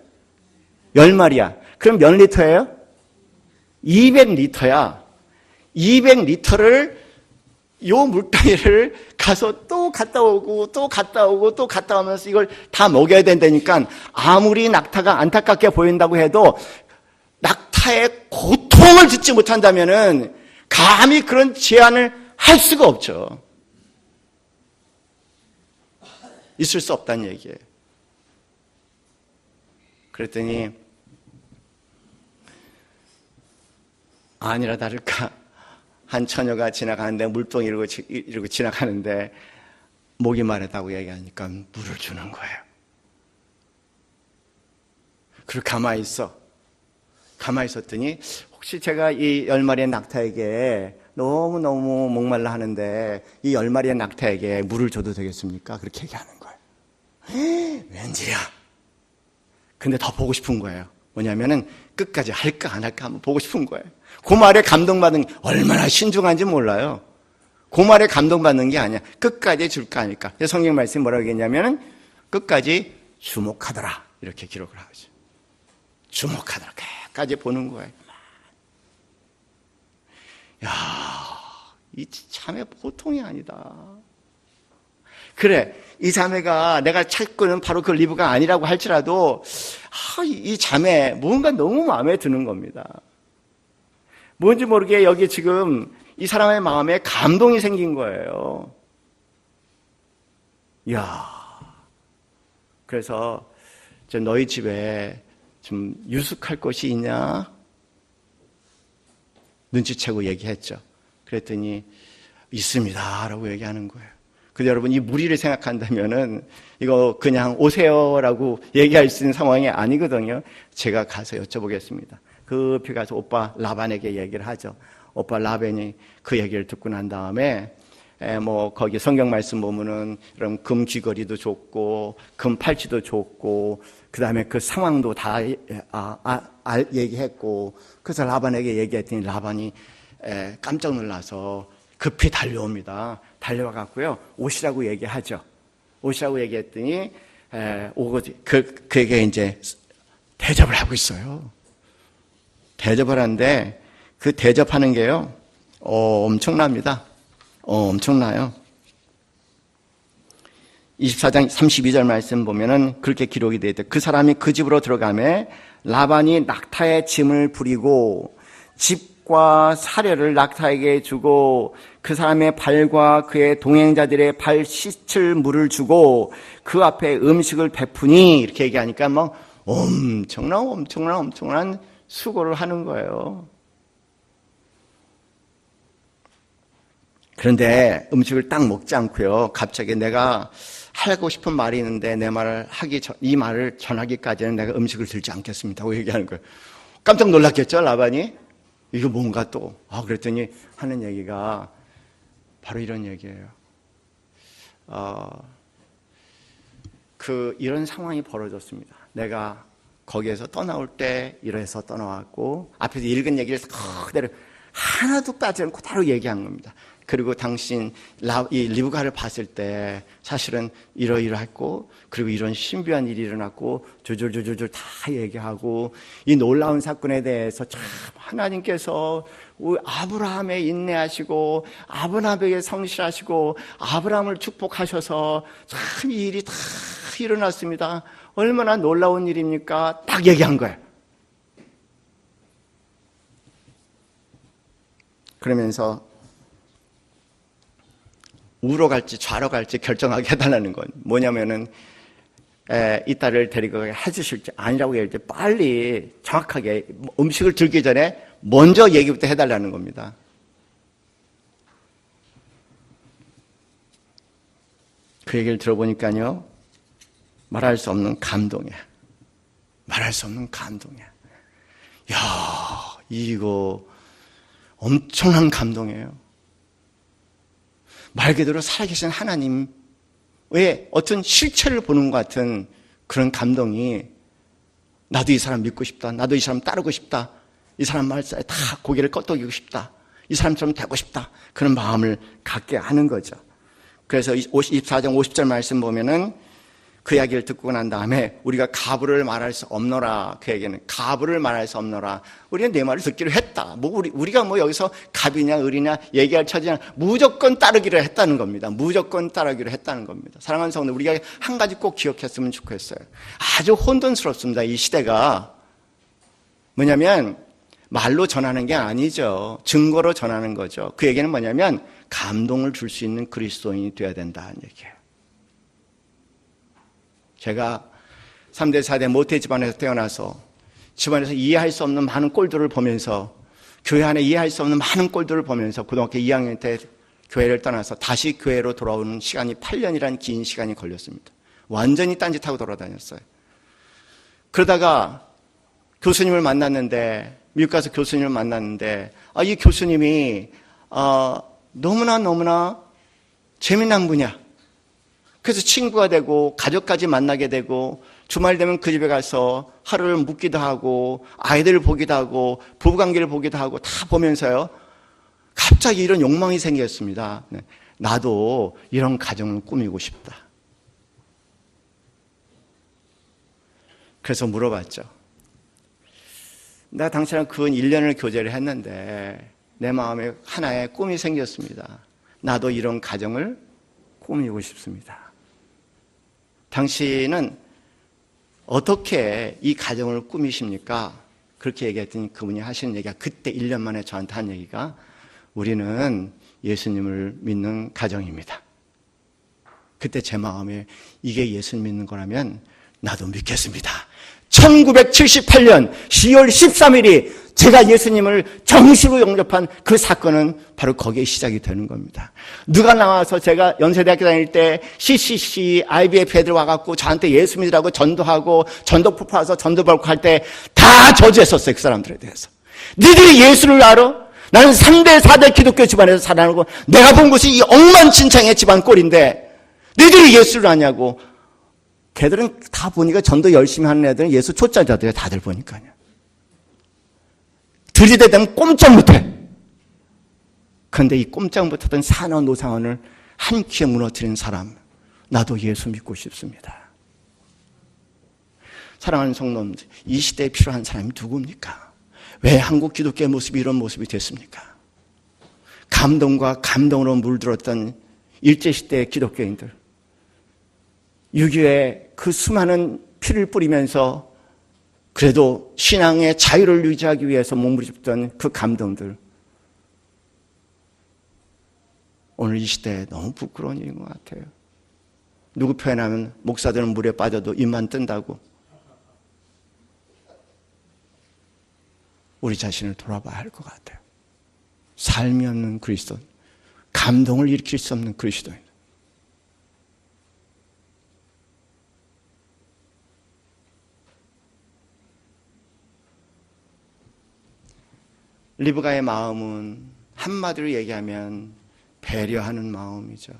10마리야. 그럼 몇 리터예요? 200리터야. 200리터를 요 물덩이를 가서 또 갔다 오고 또 갔다 오고 또 갔다 오면서 이걸 다 먹여야 된다니까 아무리 낙타가 안타깝게 보인다고 해도 낙타의 고통을 듣지 못한다면은 감히 그런 제안을 할 수가 없죠. 있을 수 없다는 얘기예요. 그랬더니 아니라 다를까 한 처녀가 지나가는데 물동이 이러고 지나가는데 목이 마르다고 얘기하니까 물을 주는 거예요. 그리고 가만히 있었더니 혹시 제가 이 10마리의 낙타에게 너무너무 목말라 하는데 이 10마리의 낙타에게 물을 줘도 되겠습니까? 그렇게 얘기하는 거예요. 왠지야. 근데 더 보고 싶은 거예요. 뭐냐면은 끝까지 할까 안 할까 한번 보고 싶은 거예요. 그 말에 감동받는 게 얼마나 신중한지 몰라요. 그 말에 감동받는 게 아니야. 끝까지 줄까 아닐까. 성경 말씀이 뭐라고 했냐면은 끝까지 주목하더라. 이렇게 기록을 하죠. 주목하더라. 끝까지 보는 거예요. 야, 이 자매 보통이 아니다. 그래, 이 자매가 내가 찾고는 바로 그 리브가 아니라고 할지라도 이 자매 뭔가 너무 마음에 드는 겁니다. 뭔지 모르게 여기 지금 이 사람의 마음에 감동이 생긴 거예요. 이야, 그래서 너희 집에 좀 유숙할 곳이 있냐? 눈치채고 얘기했죠. 그랬더니 있습니다 라고 얘기하는 거예요. 근데 여러분 이 무리를 생각한다면은 이거 그냥 오세요라고 얘기할 수 있는 상황이 아니거든요. 제가 가서 여쭤보겠습니다. 급히 가서 오빠 라반에게 얘기를 하죠. 오빠 라반이 그 얘기를 듣고 난 다음에 거기 성경 말씀 보면은 그럼 금 귀걸이도 줬고 금 팔찌도 줬고 그 다음에 그 상황도 다 얘기했고 그래서 라반에게 얘기했더니 라반이 깜짝 놀라서 급히 달려옵니다. 달려와갖고요 오시라고 얘기하죠. 오시라고 얘기했더니 그에게 이제 대접을 하고 있어요. 대접을 하는데 그 대접하는 게요 엄청납니다. 엄청나요. 24장 32절 말씀 보면은 그렇게 기록이 되어 있대. 그 사람이 그 집으로 들어가매 라반이 낙타의 짐을 부리고 집과 사료를 낙타에게 주고 그 사람의 발과 그의 동행자들의 발 씻을 물을 주고 그 앞에 음식을 베푸니 이렇게 얘기하니까 막 엄청난 수고를 하는 거예요. 그런데 음식을 딱 먹지 않고요. 갑자기 내가 하고 싶은 말이 있는데 이 말을 전하기까지는 내가 음식을 들지 않겠습니다 하고 얘기하는 거예요. 깜짝 놀랐겠죠, 라반이? 이거 뭔가 또. 그랬더니 하는 얘기가 바로 이런 얘기예요. 이런 상황이 벌어졌습니다. 내가 거기에서 떠나올 때 이래서 떠나왔고 앞에서 읽은 얘기를 그대로 하나도 빠지 않고 바로 얘기한 겁니다. 그리고 당신 이 리브가를 봤을 때 사실은 이러이러했고 그리고 이런 신비한 일이 일어났고 조절조절조절 다 얘기하고 이 놀라운 사건에 대해서 참 하나님께서 아브라함에 인내하시고 아브라함에게 성실하시고 아브라함을 축복하셔서 참 이 일이 다 일어났습니다. 얼마나 놀라운 일입니까? 딱 얘기한 거예요. 그러면서 우로 갈지 좌로 갈지 결정하게 해달라는 건 뭐냐면은 이 딸을 데리고 해주실지 아니라고 얘기할 때 빨리 정확하게 음식을 들기 전에 먼저 얘기부터 해달라는 겁니다. 그 얘기를 들어보니까요, 말할 수 없는 감동이야. 말할 수 없는 감동이야. 야, 이거 엄청난 감동이에요. 말 그대로 살아계신 하나님의 어떤 실체를 보는 것 같은 그런 감동이, 나도 이 사람 믿고 싶다. 나도 이 사람 따르고 싶다. 이 사람 말사에 다 고개를 끄덕이고 싶다. 이 사람처럼 되고 싶다. 그런 마음을 갖게 하는 거죠. 그래서 24장 50절 말씀 보면은 그 이야기를 듣고 난 다음에 우리가 가부를 말할 수 없노라. 그 얘기는 가부를 말할 수 없노라. 우리는 내 말을 듣기로 했다. 우리가 여기서 갑이냐 을이냐 얘기할 처지냐, 무조건 따르기로 했다는 겁니다. 무조건 따르기로 했다는 겁니다. 사랑하는 성도, 우리가 한 가지 꼭 기억했으면 좋겠어요. 아주 혼돈스럽습니다. 이 시대가 뭐냐면 말로 전하는 게 아니죠. 증거로 전하는 거죠. 그 얘기는 뭐냐면 감동을 줄 수 있는 그리스도인이 되어야 된다는 얘기예요. 제가 3대 4대 모태 집안에서 태어나서 집안에서 이해할 수 없는 많은 꼴들을 보면서, 교회 안에 이해할 수 없는 많은 꼴들을 보면서 고등학교 2학년 때 교회를 떠나서 다시 교회로 돌아오는 시간이 8년이라는 긴 시간이 걸렸습니다. 완전히 딴짓하고 돌아다녔어요. 그러다가 교수님을 만났는데, 미국 가서 교수님을 만났는데, 이 교수님이 너무나 재미난 분이야. 그래서 친구가 되고 가족까지 만나게 되고 주말 되면 그 집에 가서 하루를 묵기도 하고 아이들을 보기도 하고 부부관계를 보기도 하고 다 보면서요, 갑자기 이런 욕망이 생겼습니다. 나도 이런 가정을 꾸미고 싶다. 그래서 물어봤죠. 내가 당시에는 근 1년을 교제를 했는데 내 마음에 하나의 꿈이 생겼습니다. 나도 이런 가정을 꾸미고 싶습니다. 당신은 어떻게 이 가정을 꾸미십니까? 그렇게 얘기했더니 그분이 하시는 얘기가, 그때 1년 만에 저한테 한 얘기가, 우리는 예수님을 믿는 가정입니다. 그때 제 마음에 이게 예수님 믿는 거라면 나도 믿겠습니다. 1978년 10월 13일이 제가 예수님을 정식으로 영접한 그 사건은 바로 거기에 시작이 되는 겁니다. 누가 나와서, 제가 연세대학교 다닐 때 CCC, IBF 애들 와갖고 저한테 예수 믿으라고 전도하고 전도 폭파해서 전도 벌고 할 때 다 저주했었어요. 그 사람들에 대해서. 니들이 예수를 알아? 나는 3대 4대 기독교 집안에서 살아나고 내가 본 곳이 이 엉망진창의 집안 꼴인데 니들이 예수를 아냐고. 걔들은 다 보니까, 전도 열심히 하는 애들은 예수 초짜자들이야. 다들 보니까요. 들이대면 꼼짝 못해. 그런데 이 꼼짝 못하던 산원 노상원을 한 키에 무너뜨린 사람, 나도 예수 믿고 싶습니다. 사랑하는 성도님들, 이 시대에 필요한 사람이 누굽니까? 왜 한국 기독교의 모습이 이런 모습이 됐습니까? 감동과 감동으로 물들었던 일제시대의 기독교인들, 6.25에 그 수많은 피를 뿌리면서 그래도 신앙의 자유를 유지하기 위해서 몸부림쳤던 그 감동들, 오늘 이 시대에 너무 부끄러운 일인 것 같아요. 누구 표현하면 목사들은 물에 빠져도 입만 뜬다고. 우리 자신을 돌아봐야 할 것 같아요. 삶이 없는 그리스도인, 감동을 일으킬 수 없는 그리스도인. 리브가의 마음은 한마디로 얘기하면 배려하는 마음이죠.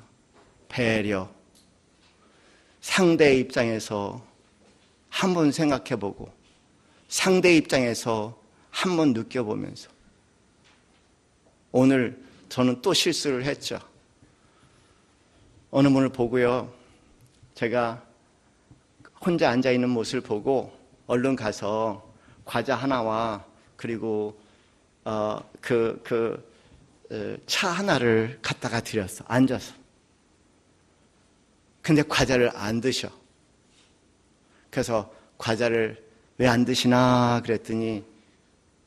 배려. 상대의 입장에서 한번 생각해보고 상대의 입장에서 한번 느껴보면서 오늘 저는 또 실수를 했죠. 어느 분을 보고요, 제가 혼자 앉아있는 모습을 보고 얼른 가서 과자 하나와 그리고 차 하나를 갖다가 드렸어. 앉아서. 근데 과자를 안 드셔. 그래서 과자를 왜 안 드시나 그랬더니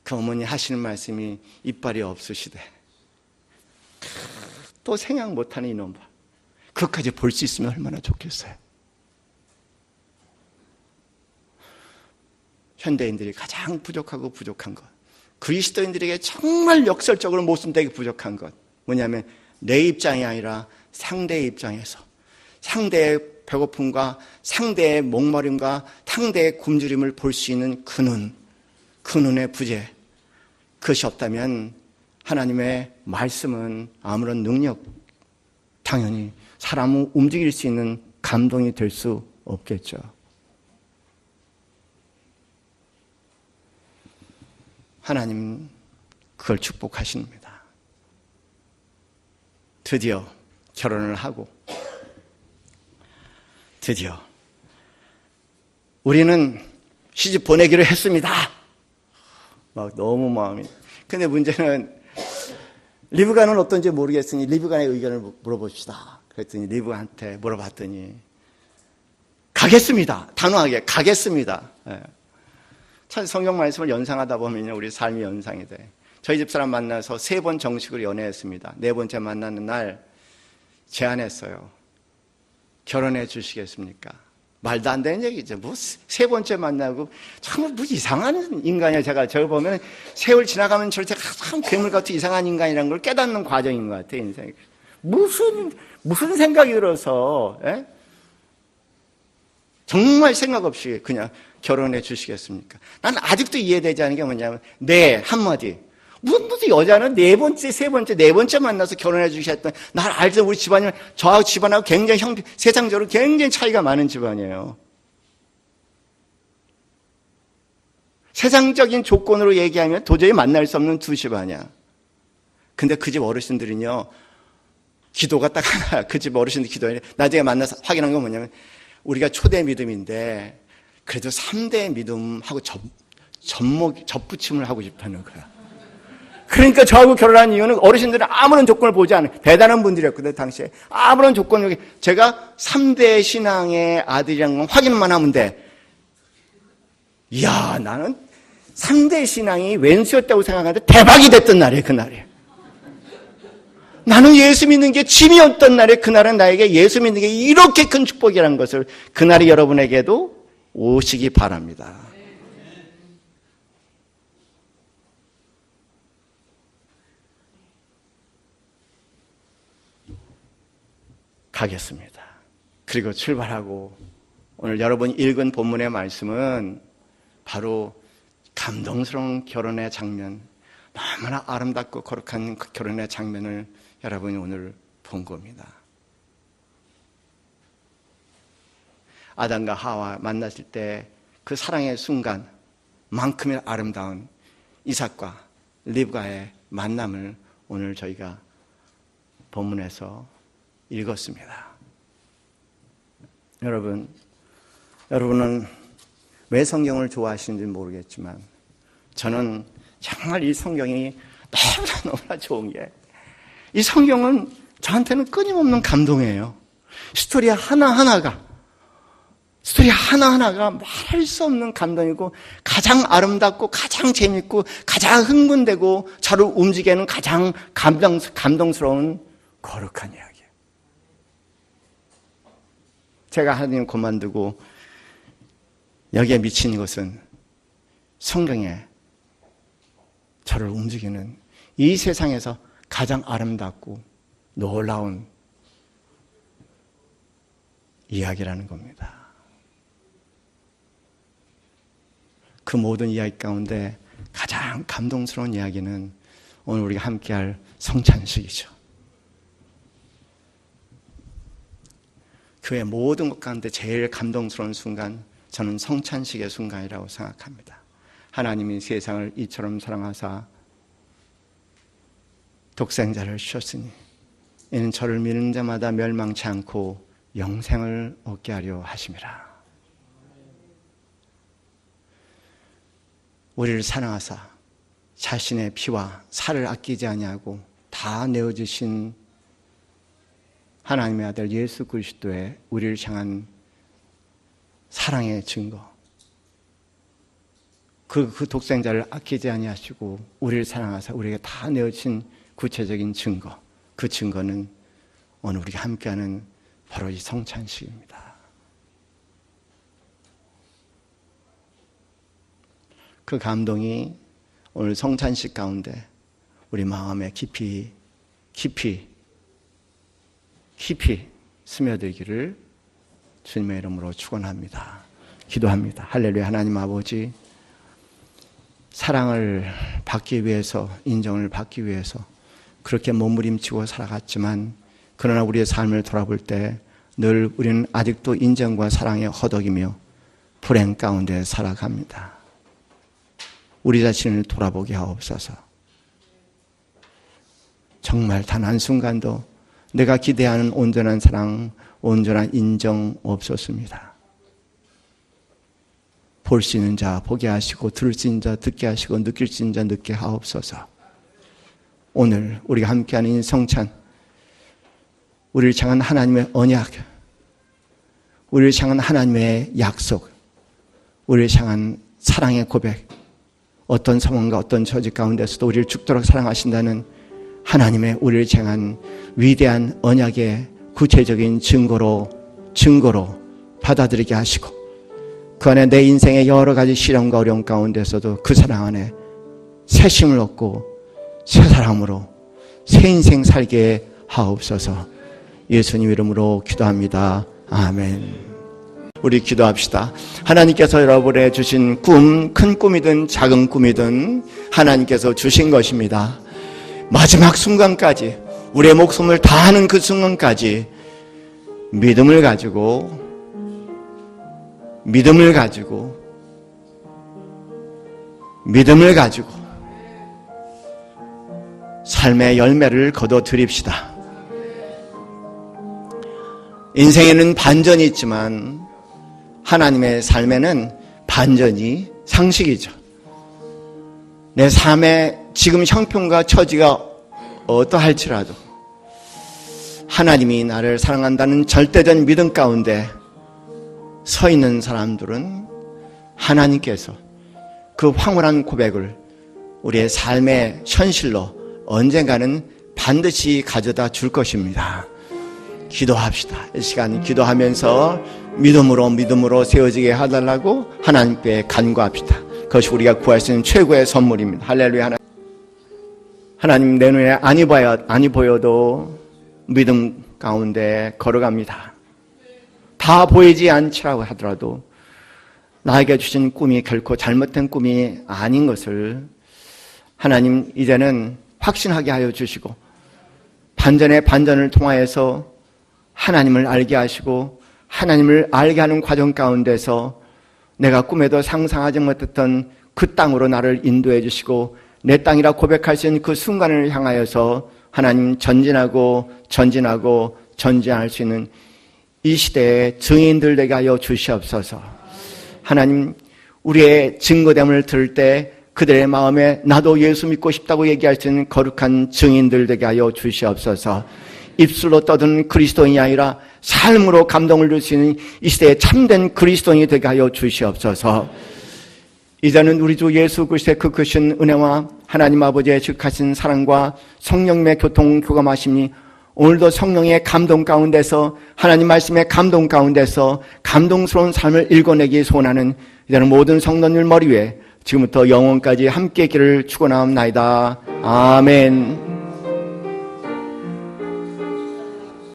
그 어머니 하시는 말씀이 이빨이 없으시대. 또 생각 못하는 이놈 봐. 그것까지 볼 수 있으면 얼마나 좋겠어요. 현대인들이 가장 부족하고 부족한 것, 그리스도인들에게 정말 역설적으로 모순되게 부족한 것 뭐냐면 내 입장이 아니라 상대의 입장에서 상대의 배고픔과 상대의 목마름과 상대의 굶주림을 볼 수 있는 그 눈의 부재, 그것이 없다면 하나님의 말씀은 아무런 능력, 당연히 사람을 움직일 수 있는 감동이 될 수 없겠죠. 하나님 그걸 축복하십니다. 드디어 결혼을 하고 드디어 우리는 시집 보내기로 했습니다. 막 너무 마음이. 근데 문제는 리브가는 어떤지 모르겠으니 리브가의 의견을 물어봅시다. 그랬더니 리브가한테 물어봤더니 가겠습니다. 단호하게 가겠습니다. 참 성경 말씀을 연상하다 보면 우리 삶이 연상이 돼. 저희 집사람 만나서 3번 정식으로 연애했습니다. 4번째 만나는 날 제안했어요. 결혼해 주시겠습니까? 말도 안 되는 얘기죠. 뭐 3번째 만나고 정말 뭐 이상한 인간이야. 제가 저거 보면 세월 지나가면 저렇게 참 괴물같이 이상한 인간이라는 걸 깨닫는 과정인 것 같아요. 인생이. 무슨 생각이 들어서 정말 생각 없이 그냥 결혼해 주시겠습니까? 난 아직도 이해되지 않는 게 뭐냐면 네 한마디. 무슨 여자는 4번째, 3번째, 4번째 만나서 결혼해 주셨던 날 알죠. 우리 집안이 저하고 집안하고 굉장히 세상적으로 굉장히 차이가 많은 집안이에요. 세상적인 조건으로 얘기하면 도저히 만날 수 없는 두 집안이야. 근데 그 집 어르신들은요, 기도가 딱 하나야. 그 집 어르신들 기도에 나중에 만나서 확인한 건 뭐냐면 우리가 초대 믿음인데 그래도 3대 믿음하고 접붙임을 하고 싶다는 거야. 그러니까 저하고 결혼한 이유는 어르신들은 아무런 조건을 보지 않아요. 대단한 분들이었거든요, 당시에. 아무런 조건을, 제가 3대 신앙의 아들이라는 건 확인만 하면 돼. 이야, 나는 3대 신앙이 왼수였다고 생각하는데 대박이 됐던 날이에요, 그날이. 나는 예수 믿는 게 짐이었던 날에 그날은 나에게 예수 믿는 게 이렇게 큰 축복이라는 것을 그날이 여러분에게도 오시기 바랍니다. 가겠습니다. 그리고 출발하고 오늘 여러분이 읽은 본문의 말씀은 바로 감동스러운 결혼의 장면, 너무나 아름답고 거룩한 그 결혼의 장면을 여러분이 오늘 본 겁니다. 아담과 하와 만났을 때 그 사랑의 순간만큼의 아름다운 이삭과 리브가의 만남을 오늘 저희가 본문에서 읽었습니다. 여러분은 왜 성경을 좋아하시는지 모르겠지만 저는 정말 이 성경이 너무나 좋은 게, 이 성경은 저한테는 끊임없는 감동이에요. 스토리 하나하나가 말할 수 없는 감동이고 가장 아름답고 가장 재밌고 가장 흥분되고 저를 움직이게 하는 가장 감동스러운 거룩한 이야기예요. 제가 하나님 그만두고 여기에 미친 것은 성경에 저를 움직이는 이 세상에서 가장 아름답고 놀라운 이야기라는 겁니다. 그 모든 이야기 가운데 가장 감동스러운 이야기는 오늘 우리가 함께할 성찬식이죠. 그의 모든 것 가운데 제일 감동스러운 순간, 저는 성찬식의 순간이라고 생각합니다. 하나님이 세상을 이처럼 사랑하사 독생자를 주셨으니 이는 저를 믿는 자마다 멸망치 않고 영생을 얻게 하려 하심이라. 우리를 사랑하사 자신의 피와 살을 아끼지 아니하고 다 내어주신 하나님의 아들 예수 그리스도의 우리를 향한 사랑의 증거, 그 독생자를 아끼지 아니하시고 우리를 사랑하사 우리에게 다 내어주신 구체적인 증거, 그 증거는 오늘 우리가 함께하는 바로 이 성찬식입니다. 그 감동이 오늘 성찬식 가운데 우리 마음에 깊이 스며들기를 주님의 이름으로 축원합니다. 기도합니다. 할렐루야. 하나님 아버지, 사랑을 받기 위해서, 인정을 받기 위해서 그렇게 몸부림치고 살아갔지만 그러나 우리의 삶을 돌아볼 때 늘 우리는 아직도 인정과 사랑에 허덕이며 불행 가운데 살아갑니다. 우리 자신을 돌아보게 하옵소서. 정말 단 한순간도 내가 기대하는 온전한 사랑, 온전한 인정 없었습니다. 볼 수 있는 자 보게 하시고 들을 수 있는 자 듣게 하시고 느낄 수 있는 자 느끼게 하옵소서. 오늘 우리가 함께하는 이 성찬, 우리를 향한 하나님의 언약, 우리를 향한 하나님의 약속, 우리를 향한 사랑의 고백, 어떤 상황과 어떤 처지 가운데서도 우리를 죽도록 사랑하신다는 하나님의 우리를 향한 위대한 언약의 구체적인 증거로 받아들이게 하시고 그 안에 내 인생의 여러 가지 시련과 어려움 가운데서도 그 사랑 안에 새 힘을 얻고 새 사람으로 새 인생 살게 하옵소서. 예수님 이름으로 기도합니다. 아멘. 우리 기도합시다. 하나님께서 여러분에 주신 꿈, 큰 꿈이든 작은 꿈이든 하나님께서 주신 것입니다. 마지막 순간까지, 우리의 목숨을 다하는 그 순간까지 믿음을 가지고 삶의 열매를 거둬 드립시다. 인생에는 반전이 있지만 하나님의 삶에는 반전이 상식이죠. 내 삶의 지금 형편과 처지가 어떠할지라도 하나님이 나를 사랑한다는 절대적 믿음 가운데 서 있는 사람들은 하나님께서 그 황홀한 고백을 우리의 삶의 현실로 언젠가는 반드시 가져다 줄 것입니다. 기도합시다. 이 시간 기도하면서 믿음으로 세워지게 해달라고 하나님께 간구합시다. 그것이 우리가 구할 수 있는 최고의 선물입니다. 할렐루야. 하나님, 내 눈에 아니 보여도 믿음 가운데 걸어갑니다. 다 보이지 않지라고 하더라도 나에게 주신 꿈이 결코 잘못된 꿈이 아닌 것을 하나님 이제는 확신하게 하여 주시고 반전의 반전을 통하여서 하나님을 알게 하시고 하나님을 알게 하는 과정 가운데서 내가 꿈에도 상상하지 못했던 그 땅으로 나를 인도해 주시고 내 땅이라 고백할 수 있는 그 순간을 향하여서 하나님 전진할 수 있는 이 시대의 증인들 되게 하여 주시옵소서. 하나님, 우리의 증거됨을 들을 때 그들의 마음에 나도 예수 믿고 싶다고 얘기할 수 있는 거룩한 증인들 되게 하여 주시옵소서. 입술로 떠드는 그리스도인이 아니라 삶으로 감동을 줄 수 있는 이 시대에 참된 그리스도인이 되게 하여 주시옵소서. 이제는 우리 주 예수 그리스도의 그 크신 은혜와 하나님 아버지의 즉하신 사랑과 성령님의 교감하심이 오늘도 성령의 감동 가운데서 하나님 말씀의 감동 가운데서 감동스러운 삶을 일궈내기 소원하는 이제는 모든 성도들 머리 위에 지금부터 영원까지 함께 있기를 축원하옵나이다. 아멘.